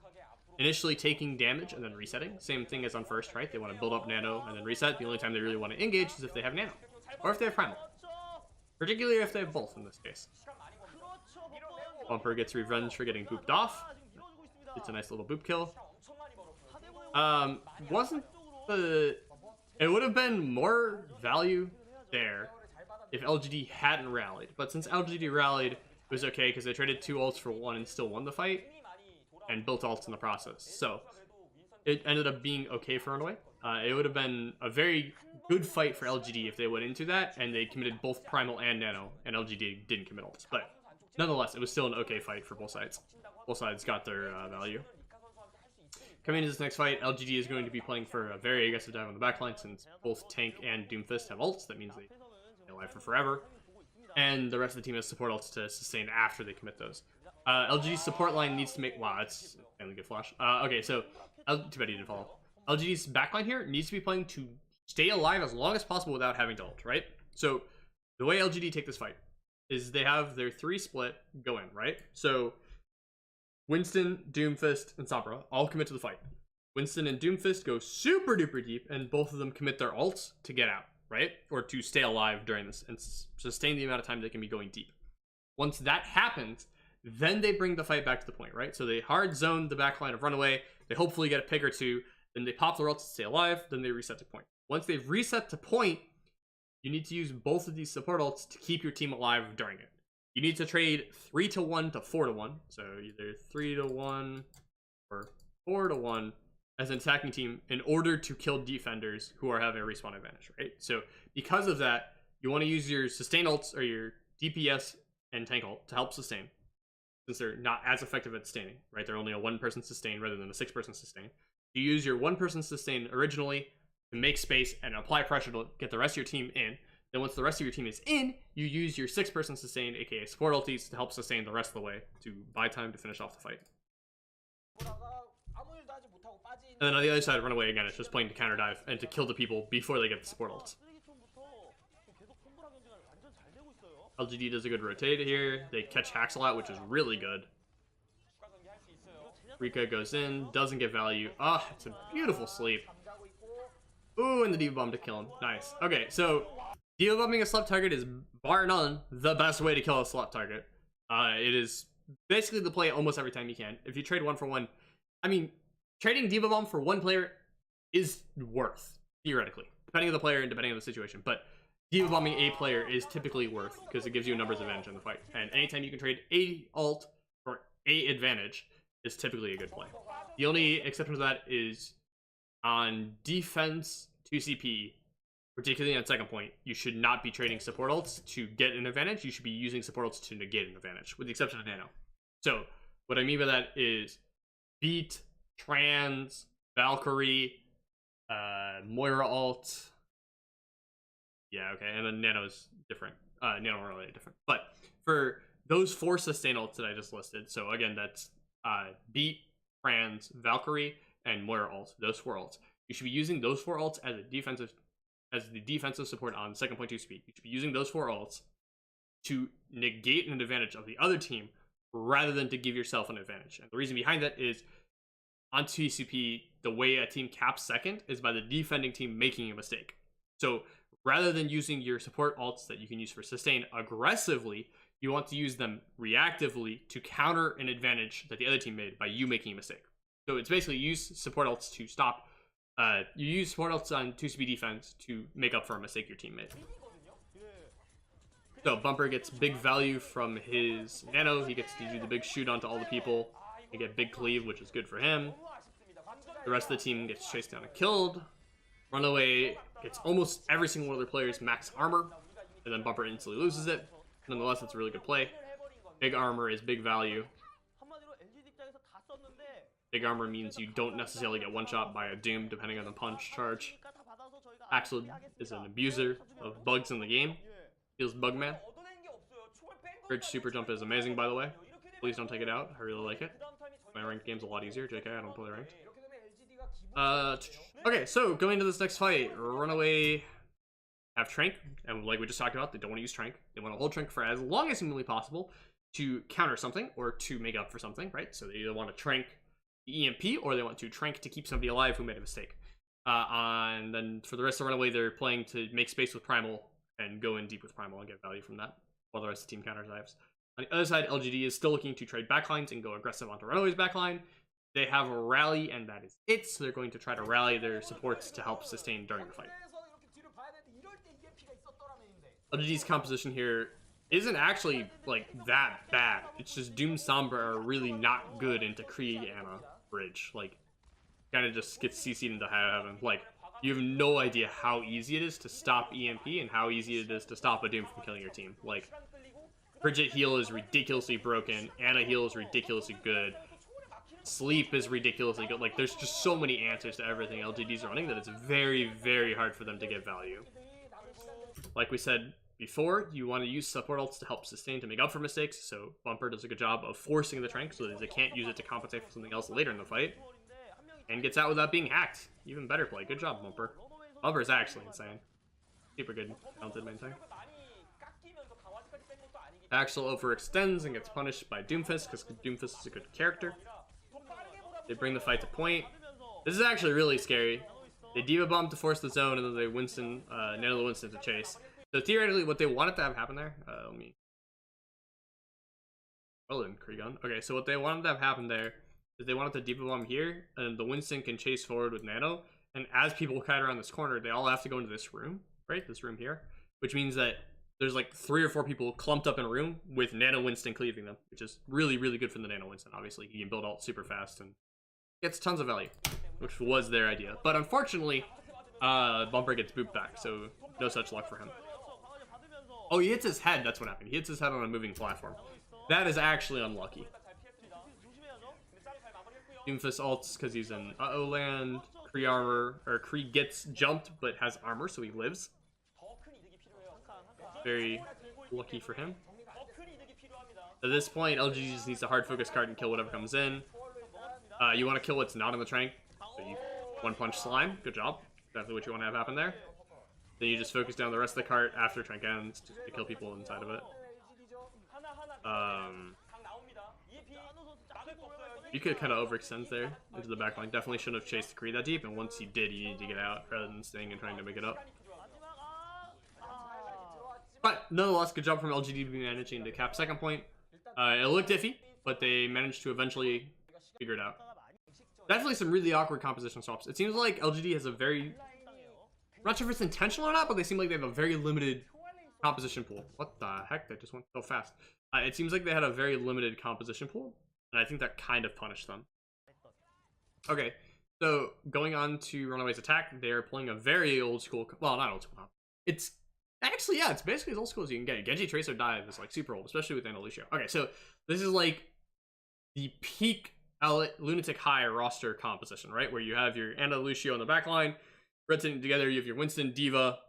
initially taking damage and then resetting. Same thing as on first, right? They want to build up nano and then reset. The only time they really want to engage is if they have nano, or if they have primal. Particularly if they have both in this case. Bumper gets revenge for getting booped off. It's a nice little boop kill. It would have been more value there if LGD hadn't rallied. But since LGD rallied, it was okay because they traded 2 ults for 1 and still won the fight. And built ults in the process. So it ended up being okay for RunAway. It would have been a very good fight for LGD if they went into that and they committed both Primal and Nano, and LGD didn't commit ults. But nonetheless, it was still an okay fight for both sides. Both sides got their value. Coming into this next fight, LGD is going to be playing for a very aggressive dive on the backline since both Tank and Doomfist have ults. That means they stay alive for forever. And the rest of the team has support ults to sustain after they commit those. LGD's support line needs to make... Wow, that's a good flash. Okay, so... Too bad he didn't follow. LGD's backline here needs to be playing to stay alive as long as possible without having to ult, right? So, the way LGD take this fight is they have their 3 split going, right? So, Winston, Doomfist, and Sombra all commit to the fight. Winston and Doomfist go super duper deep, and both of them commit their ults to get out, right? Or to stay alive during this and sustain the amount of time they can be going deep. Once that happens... Then they bring the fight back to the point, right? So they hard zone the backline of RunAway. They hopefully get a pick or 2. Then they pop their ults to stay alive, then they reset to point. Once they've reset to point, you need to use both of these support ults to keep your team alive during it. You need to trade 3-1 to 4-1, so either 3-1 or 4-1 as an attacking team in order to kill defenders who are having a respawn advantage, right? So because of that, you want to use your sustain ults or your DPS and tank ult to help sustain, since they're not as effective at sustaining, right? They're only a 1-person sustain rather than a 6-person sustain. You use your 1-person sustain originally to make space and apply pressure to get the rest of your team in. Then once the rest of your team is in, you use your 6-person sustain, aka support ultis, to help sustain the rest of the way to buy time to finish off the fight. And then on the other side, RunAway again, it's just playing to counter dive and to kill the people before they get the support ults. LGD does a good rotate here. They catch hacks a lot, which is really good. Rika goes in, doesn't get value. Ah, it's a beautiful sleep. Ooh, and the D.Va bomb to kill him. Nice. Okay, so D.Va bombing a slept target is, bar none, the best way to kill a slept target. It is basically the play almost every time you can. If you trade 1-for-1, I mean, trading D.Va bomb for one player is worth, theoretically, depending on the player and depending on the situation. But D.Va bombing a player is typically worth because it gives you a numbers advantage in the fight. And anytime you can trade a ult for a advantage is typically a good play. The only exception to that is on defense 2CP, particularly on second point, you should not be trading support ults to get an advantage. You should be using support ults to negate an advantage, with the exception of Nano. So what I mean by that is Beat, Trans, Valkyrie, Moira ult. Yeah, okay, and then Nano's different. Nano related different. But for those 4 sustain ults that I just listed, so again, that's Beat, Trans, Valkyrie, and Moira ult. Those 4 ults. You should be using those 4 ults as the defensive support on second point 2 speed. You should be using those 4 ults to negate an advantage of the other team rather than to give yourself an advantage. And the reason behind that is on TCP, the way a team caps second is by the defending team making a mistake. So rather than using your support ults that you can use for sustain aggressively, you want to use them reactively to counter an advantage that the other team made by you making a mistake. So it's basically use support ults to stop. You use support ults on 2CP defense to make up for a mistake your team made. So Bumper gets big value from his Nano. He gets to do the big shoot onto all the people. They get big cleave, which is good for him. The rest of the team gets chased down and killed. RunAway gets almost every single one of their players max armor, and then Bumper instantly loses it. Nonetheless, it's a really good play. Big armor is big value. Big armor means you don't necessarily get one-shot by a Doom, depending on the punch charge. Axel is an abuser of bugs in the game. Feels Bugman. Bridge super jump is amazing, by the way. Please don't take it out. I really like it. My ranked game's a lot easier. JK, I don't play ranked. Okay, so going into this next fight, RunAway have Trank, and like we just talked about, they don't want to use Trank. They want to hold Trank for as long as humanly possible to counter something or to make up for something, right? So they either want to Trank the EMP or they want to Trank to keep somebody alive who made a mistake. And then for the rest of RunAway, they're playing to make space with Primal and go in deep with Primal and get value from that, while the rest of the team counter dives. On the other side, LGD is still looking to trade backlines and go aggressive onto RunAway's backline. They have a rally, and that is it, so they're going to try to rally their supports to help sustain during the fight. LGD's composition here isn't actually, like, that bad. It's just Doom Sombra are really not good into Kree Anna Bridge. Like, kind of just gets CC'd into heaven. Like, you have no idea how easy it is to stop EMP and how easy it is to stop a Doom from killing your team. Like, Bridget heal is ridiculously broken. Anna heal is ridiculously good. Sleep is ridiculously good. Like, there's just so many answers to everything LGD's running that it's very, very hard for them to get value. Like we said before, you want to use support ults to help sustain to make up for mistakes, so Bumper does a good job of forcing the Trank so that they can't use it to compensate for something else later in the fight. And gets out without being hacked. Even better play. Good job, Bumper. Bumper's actually insane. Super good. Talented main tank. Axel overextends and gets punished by Doomfist because Doomfist is a good character. They bring the fight to point. This is actually really scary. They D.Va bomb to force the zone, and then they Nano the Winston to chase. So theoretically, what they wanted to have happen there, let me. Well then, Krigan. Okay, so what they wanted to have happen there is they wanted to Diva Bomb here, and the Winston can chase forward with Nano, and as people kite around this corner, they all have to go into this room, right? This room here, which means that there's like 3 or 4 people clumped up in a room with Nano Winston cleaving them, which is really, really good for the Nano Winston. Obviously, he can build ult super fast and gets tons of value, which was their idea. But unfortunately, Bumper gets booped back, so no such luck for him. Oh, he hits his head. That's what happened. He hits his head on a moving platform. That is actually unlucky. Doomfist ults because he's in uh-oh land. Kree armor, or Kree gets jumped but has armor, so he lives. Very lucky for him. At this point, LGD just needs a hard focus card and kill whatever comes in. You want to kill what's not in the Trank, so you one punch slime. Good job. Exactly what you want to have happen there. Then you just focus down the rest of the cart after Trank ends to kill people inside of it. You could kind of overextend there into the backline. Definitely shouldn't have chased the Kree that deep, and once he did, you need to get out rather than staying and trying to make it up. But nonetheless, good job from LGD to be managing to cap second point. It looked iffy, but they managed to eventually figure it out. Definitely some really awkward composition swaps. It seems like LGD has a very... I'm not sure if it's intentional or not, but they seem like they have a very limited composition pool. What the heck? That just went so fast. It seems like they had a very limited composition pool, and I think that kind of punished them. Okay, so going on to RunAway's attack, they're playing a very old school... Well, not old school. It's... Actually, yeah, it's basically as old school as you can get. Genji Tracer Dive is like super old, especially with Ana Lucio. Okay, so this is like the peak Lunatic High roster composition, right? Where you have your Ana Lucio in the back line, rotating together, you have your Winston, Diva,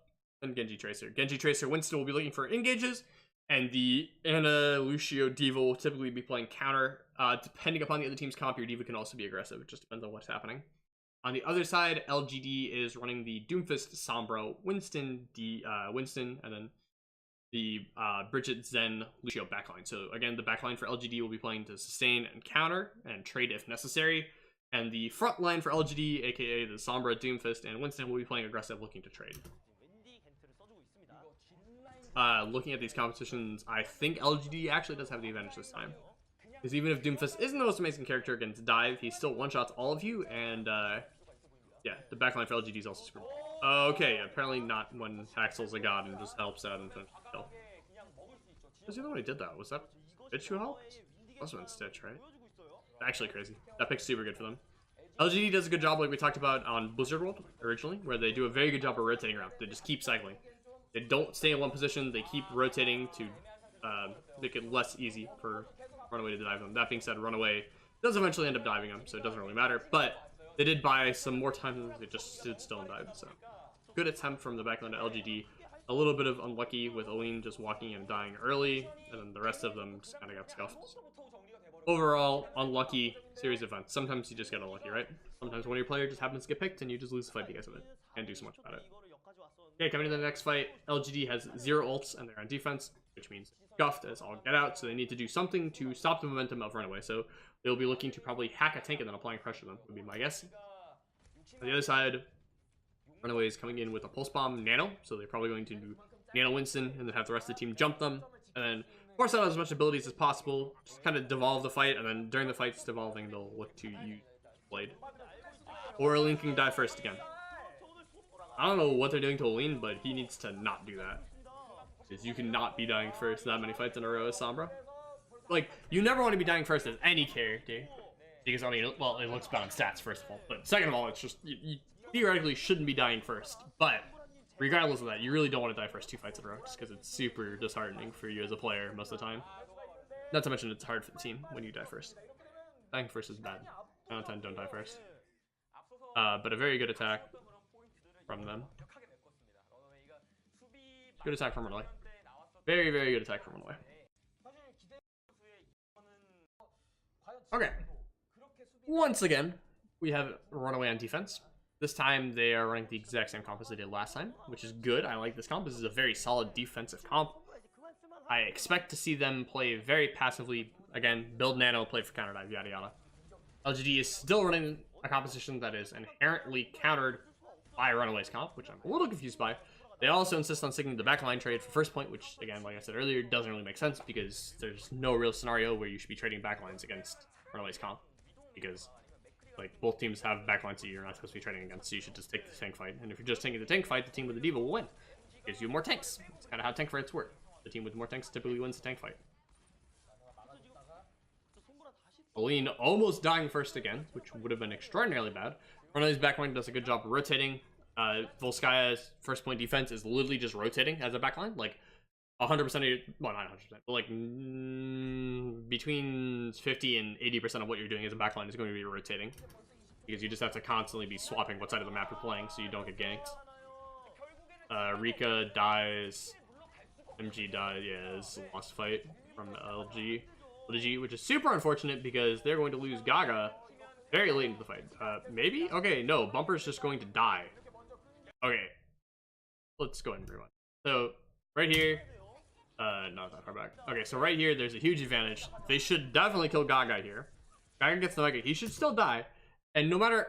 and Genji Tracer. Genji Tracer Winston will be looking for engages, and the Ana Lucio Diva will typically be playing counter. Depending upon the other team's comp, your Diva can also be aggressive. It just depends on what's happening. On the other side, LGD is running the Doomfist, Sombra, Winston, and then the Bridget, Zen, Lucio backline. So again, the backline for LGD will be playing to sustain and counter and trade if necessary. And the front line for LGD, aka the Sombra, Doomfist, and Winston will be playing aggressive, looking to trade. Looking at these competitions, I think LGD actually does have the advantage this time. Because even if Doomfist isn't the most amazing character against Dive, he still one-shots all of you, and yeah, the backline for LGD is also super. Okay, apparently not when Haxel's a god and just helps out and finishes the kill. Who's the other one who did that? Was that Stitch who helped? Must have been Stitch, right? Actually crazy. That pick's super good for them. LGD does a good job like we talked about on Blizzard World originally, where they do a very good job of rotating around. They just keep cycling. They don't stay in one position, they keep rotating to make it less easy for RunAway to dive them. That being said, RunAway does eventually end up diving them, so it doesn't really matter. But they did buy some more time, they just stood still and dived. So good attempt from the backline to LGD. A little bit of unlucky with Aline just walking and dying early, and then the rest of them just kind of got scuffed. So overall, unlucky series of events. Sometimes you just get unlucky, right? Sometimes one of your players just happens to get picked and you just lose the fight because of it. Can't do so much about it. Okay, coming to the next fight, LGD has 0 ults and they're on defense, which means scuffed as all get out, so they need to do something to stop the momentum of RunAway. So they'll be looking to probably hack a tank and then applying pressure to them, would be my guess. On the other side, RunAway is coming in with a Pulse Bomb Nano, so they're probably going to do Nano Winston and then have the rest of the team jump them, and then force out as much abilities as possible, just kind of devolve the fight, and then during the fight's devolving, they'll look to use Blade. Or Aline can die first again. I don't know what they're doing to Aline, but he needs to not do that. Because you cannot be dying first that many fights in a row as Sombra. Like, you never want to be dying first as any character. Because, I mean, well, it looks bad on stats, first of all. But second of all, it's just, you theoretically shouldn't be dying first. But, regardless of that, you really don't want to die first 2 fights in a row. Just because it's super disheartening for you as a player most of the time. Not to mention it's hard for the team when you die first. Dying first is bad. 9 out of 10 don't die first. But a very good attack from them. Good attack from RunAway. Very, very good attack from RunAway. Okay. Once again, we have RunAway on defense. This time they are running the exact same comp as they did last time, which is good. I like this comp. This is a very solid defensive comp. I expect to see them play very passively. Again, build Nano, play for counter dive, yada yada. LGD is still running a composition that is inherently countered by RunAway's comp, which I'm a little confused by. They also insist on sticking to the backline trade for first point, which, again, like I said earlier, doesn't really make sense because there's no real scenario where you should be trading backlines against RunAway's comp. because like both teams have backlines that you're not supposed to be trading against, so you should just take the tank fight. And if you're just taking the tank fight, the team with the diva will win. It gives you more tanks. It's kind of how tank fights work. The team with more tanks typically wins the tank fight. Aline almost dying first again, which would have been extraordinarily bad. RunAway's backline does a good job rotating. Volskaya's first point defense is literally just rotating as a backline. Like 100% of your, well, not 100%, but like between 50 and 80% of what you're doing as a backline is going to be rotating. Because you just have to constantly be swapping what side of the map you're playing so you don't get ganked. Rika dies. MG died, yeah, it's a lost fight from LGD, which is super unfortunate because they're going to lose Gaga very late into the fight. Maybe? Okay, no, Bumper's just going to die. Okay, let's go ahead and rewind. So, right here, not that far back. Okay, so right here, there's a huge advantage. They should definitely kill Gaga here. Gaga gets the Mega, he should still die. And no matter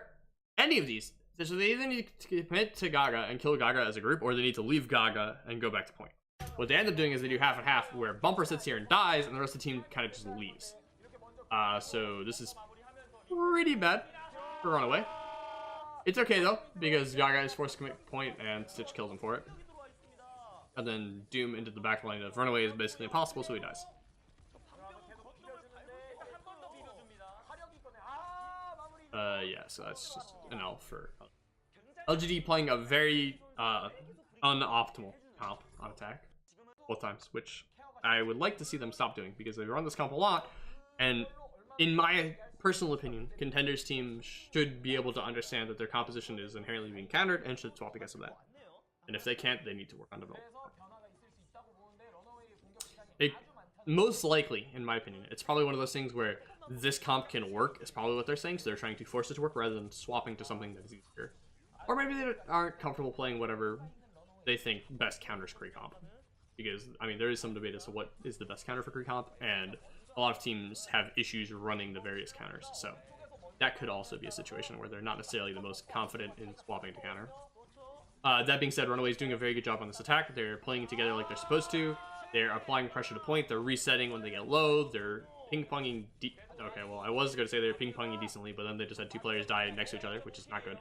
any of these, so they either need to commit to Gaga and kill Gaga as a group, or they need to leave Gaga and go back to point. What they end up doing is they do half and half, where Bumper sits here and dies, and the rest of the team kind of just leaves. So this is pretty bad for RunAway. It's okay though, because Gaga is forced to commit point, and Stitch kills him for it. And then Doom into the back line of RunAway is basically impossible, so he dies. Yeah, so that's just an L for LGD playing a very unoptimal comp on attack both times, which I would like to see them stop doing because they run this comp a lot, and in my personal opinion, contenders teams should be able to understand that their composition is inherently being countered and should swap because of that. And if they can't, they need to work on development. Most likely, in my opinion, it's probably one of those things where this comp can work, is probably what they're saying, so they're trying to force it to work rather than swapping to something that's easier. Or maybe they aren't comfortable playing whatever they think best counters Kree comp. Because, I mean, there is some debate as to what is the best counter for Kree comp, and a lot of teams have issues running the various counters, so that could also be a situation where they're not necessarily the most confident in swapping to counter. That being said, RunAway is doing a very good job on this attack. They're playing together like they're supposed to. They're applying pressure to point. They're resetting when they get low. They're ping-ponging. Okay, well, I was going to say they were ping-ponging decently, but then they just had two players die next to each other, which is not good.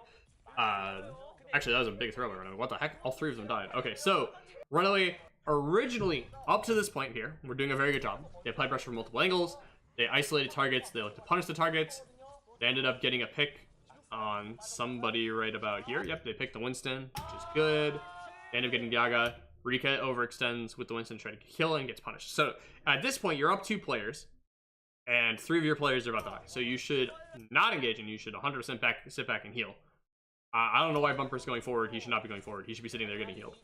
Actually, that was a big throw by RunAway. What the heck? All three of them died. Okay, so RunAway originally, up to this point here, we're doing a very good job. They applied pressure from multiple angles. They isolated targets. They like to punish the targets. They ended up getting a pick on somebody right about here. Yep, they picked the Winston, which is good. They end up getting Gaga. Rika overextends with the Winston, trying to kill and gets punished. So at this point, you're up 2 players, and 3 of your players are about to die. So you should not engage, and you should 100% sit back and heal. I don't know why Bumper's going forward. He should not be going forward. He should be sitting there getting healed.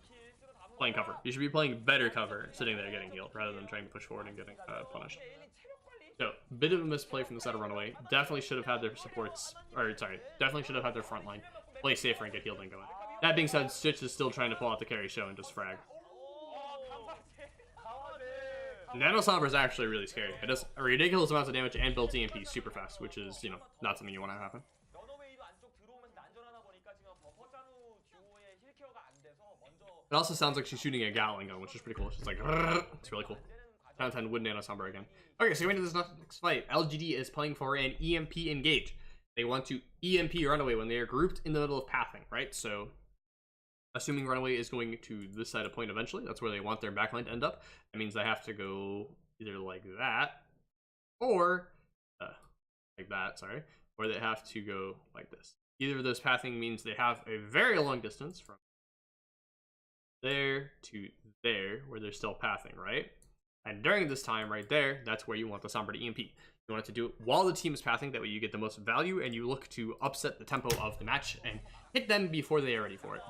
Playing cover. You should be playing better cover, sitting there getting healed, rather than trying to push forward and getting punished. So, bit of a misplay from the side of RunAway. Definitely should have had their supports, or sorry, definitely should have had their front line play safer and get healed and go in. That being said, Stitch is still trying to pull out the carry show and just frag. Nano Sombra is actually really scary. It does a ridiculous amount of damage and builds EMP super fast, which is, you know, not something you want to happen. It also sounds like she's shooting a Gatling gun, which is pretty cool. She's like, it's really cool. 10 out of 10 would Nano Sombra again. Okay, so going into this next fight, LGD is playing for an EMP engage. They want to EMP RunAway when they are grouped in the middle of pathing, right? So, assuming RunAway is going to this side of point eventually, that's where they want their backline to end up. That means they have to go either like that, or like that, sorry. Or they have to go like this. Either of those pathing means they have a very long distance from there to there, where they're still pathing, right? And during this time right there, that's where you want the Sombra to EMP. You want it to do it while the team is pathing, that way you get the most value, and you look to upset the tempo of the match and hit them before they are ready for it.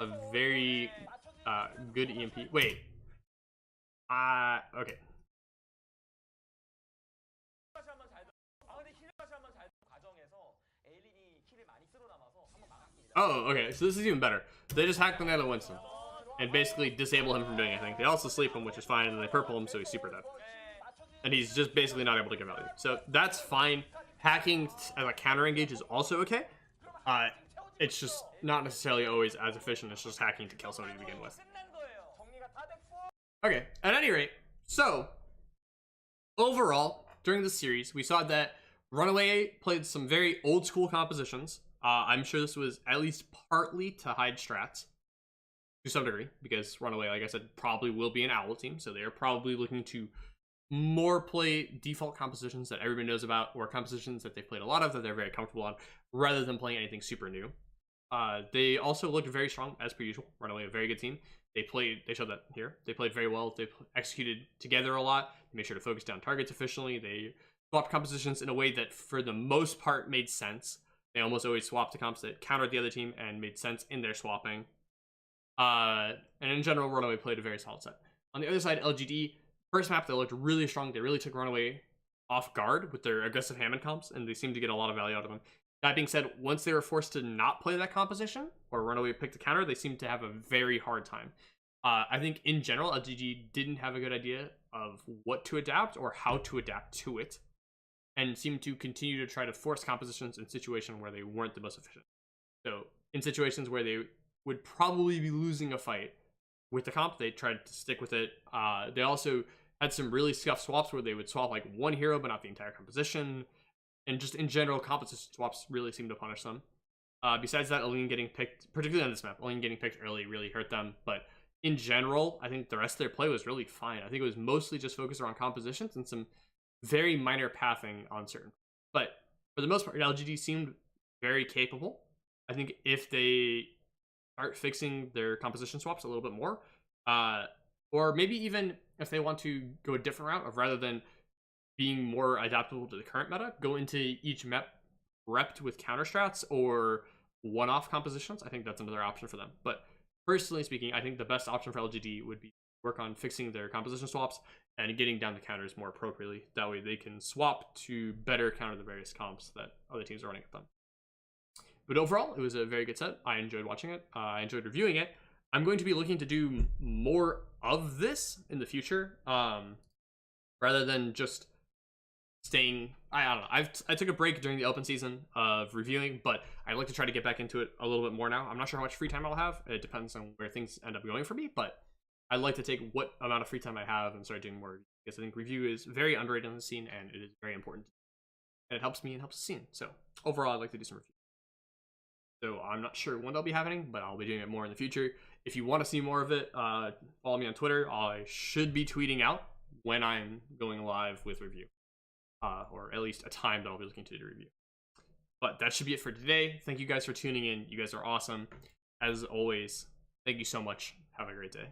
A very good EMP. Wait. Okay. Oh, okay, so this is even better. They just hack the Nano Winston and basically disable him from doing anything. They also sleep him, which is fine, and they purple him, so he's super dead. And he's just basically not able to get value. So that's fine. Hacking as a counter engage is also okay. It's just not necessarily always as efficient as just hacking to kill somebody to begin with. Okay, at any rate, so overall, during the series, we saw that RunAway played some very old school compositions. I'm sure this was at least partly to hide strats to some degree, because RunAway, like I said, probably will be an owl team, so they are probably looking to more play default compositions that everybody knows about, or compositions that they've played a lot of that they're very comfortable on, rather than playing anything super new. They also looked very strong as per usual. RunAway, a very good team. They showed that here. They played very well. They executed together a lot. They made sure to focus down targets efficiently. They swapped compositions in a way that, for the most part, made sense. They almost always swapped the comps that countered the other team and made sense in their swapping. And in general, RunAway played a very solid set. On the other side, LGD, first map, they looked really strong. They really took RunAway off guard with their aggressive Hammond comps, and they seemed to get a lot of value out of them. That being said, once they were forced to not play that composition, or RunAway picked the counter, they seemed to have a very hard time. I think in general, LGD didn't have a good idea of what to adapt or how to adapt to it, and seemed to continue to try to force compositions in situations where they weren't the most efficient. So in situations where they would probably be losing a fight with the comp, they tried to stick with it. They also had some really scuffed swaps where they would swap like one hero but not the entire composition, and just in general, composition swaps really seemed to punish them. Besides that, Aline getting picked, particularly on this map, Aline getting picked early really hurt them, but in general, I think the rest of their play was really fine. I think it was mostly just focused around compositions and some very minor pathing on certain. But for the most part, LGD seemed very capable. I think if they start fixing their composition swaps a little bit more, or maybe even if they want to go a different route of, rather than being more adaptable to the current meta, go into each map repped with counter strats or one-off compositions, I think that's another option for them. But personally speaking, I think the best option for LGD would be work on fixing their composition swaps and getting down the counters more appropriately. That way they can swap to better counter the various comps that other teams are running at them. But overall, it was a very good set. I enjoyed watching it. I enjoyed reviewing it. I'm going to be looking to do more of this in the future, rather than just staying. I don't know. I took a break during the open season of reviewing, but I'd like to try to get back into it a little bit more now. I'm not sure how much free time I'll have. It depends on where things end up going for me, but I'd like to take what amount of free time I have and start doing more, because I think review is very underrated on the scene, and it is very important. And it helps me and helps the scene. So overall, I'd like to do some review. So I'm not sure when they'll be happening, but I'll be doing it more in the future. If you want to see more of it, follow me on Twitter. I should be tweeting out when I'm going live with review, or at least a time that I'll be looking to do review. But that should be it for today. Thank you guys for tuning in. You guys are awesome. As always, thank you so much. Have a great day.